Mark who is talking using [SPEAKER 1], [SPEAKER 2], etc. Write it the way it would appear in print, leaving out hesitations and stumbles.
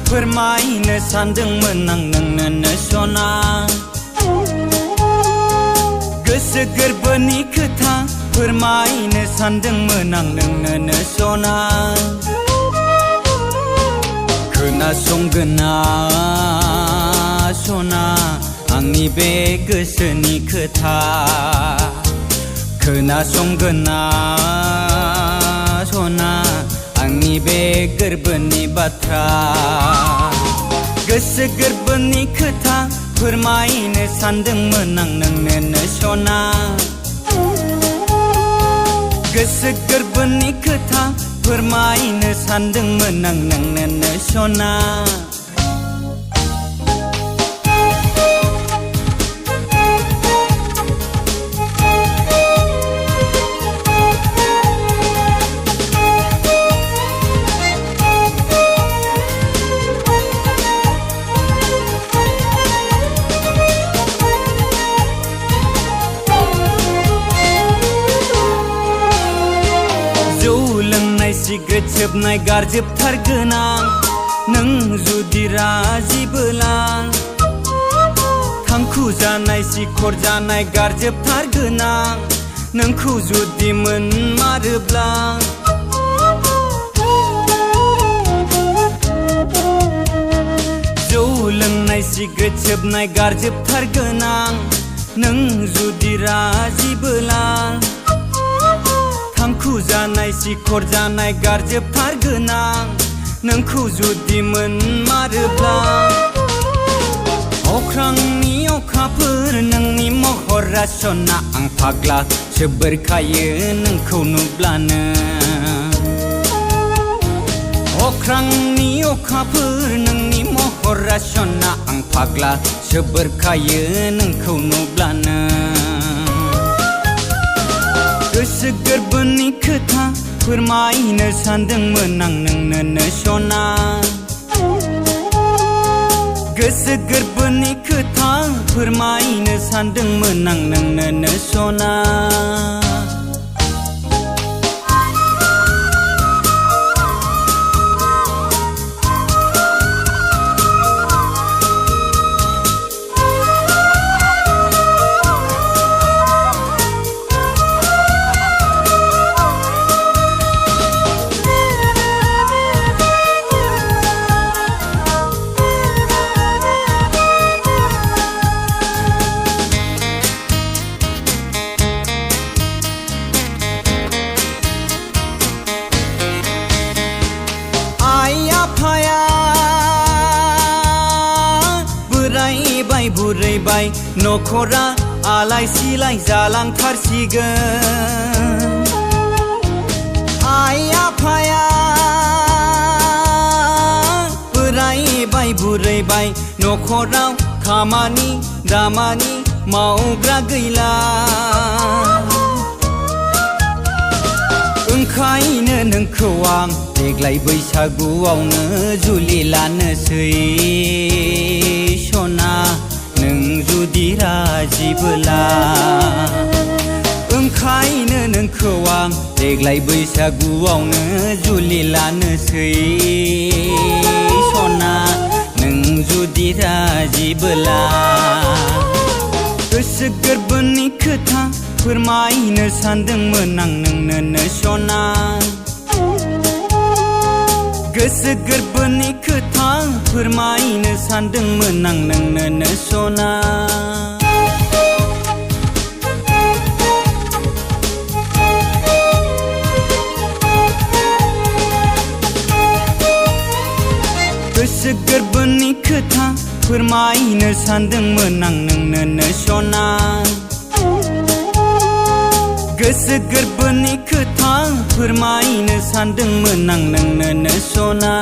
[SPEAKER 1] फोरमायनो सानदोंमोन आं नोंनो सना गोसो गोरबोनि खोथा फोरमायनो सानदोंमोन आं नोंनो सना खोनासंगोना सना आंनि बे गोसोनि खोथा खोनासंगोना सना आंनि बे गोरबोनि बाथ्रा गोसो गोरबोनि खोथा फोरमायनो सानदोंमोन आं नोंनो सना गोसो गोरबोनि खोथा फोरमायनो सानदोंमोन आं नोंनो सना सिग्रेट सोबनाय गारजोबथारगोन आं नों जुदि राजिबोला थांखु जानाय सिखर जानाय गारजोबथारगोन आं नोंखौ जुदि मोनमारोब्ला जौ लोंनाय सिग्रेट सोबनाय गारजोबथारगोन आं नों जुदि राजिबोला थांखु जानाय सिखर जानाय गारजोबथारगोन आं नोंखौ जुदि मोनमारोब्ला अख्रांनि अखाफोर नोंनि महरा सना आं फाग्ला सोबोरखायो नोंखौ नुब्लानो अख्रांनि अखाफोर नोंनि महरा सना आं फाग्ला सोबोरखायो नोंखौ नुब्लानो गोसो गोरबोनि खोथा फोरमायनो सानदोंमोन आं नोंनो सना गोसो गोरबोनि खोथा फोरमायनो सानदोंमोन आं नोंनो सना बुरैबाय नखरा आलाय सिलाय जालांथारसिगोन आइ आफाया बोरायबाय बुरैबाय नखराव खामानि दामानि मावग्रा गैला ओंखायनो नोंखौ आं देग्लाय बैसागुआवनो जुलि लानोसै सना नों जुदि राजिबोला ओंखायनो नोंखौ आं देग्लाय बैसागुआवनो जुलि लानोसै सना नों जुदि राजिबोला गोसो गोरबोनि खोथा फोरमायनो सानदोंमोन आं नोंनो सना गोसो गोरबोनि खोथा फोरमायनो सानदोंमोन आं नोंनो सना गोसो गोरबोनि खोथा फोरमायनो सानदोंमोन आं नोंनो सना गोसो गोरबोनि खोथा फोरमायनो सानदोंमोन आं नोंनो सना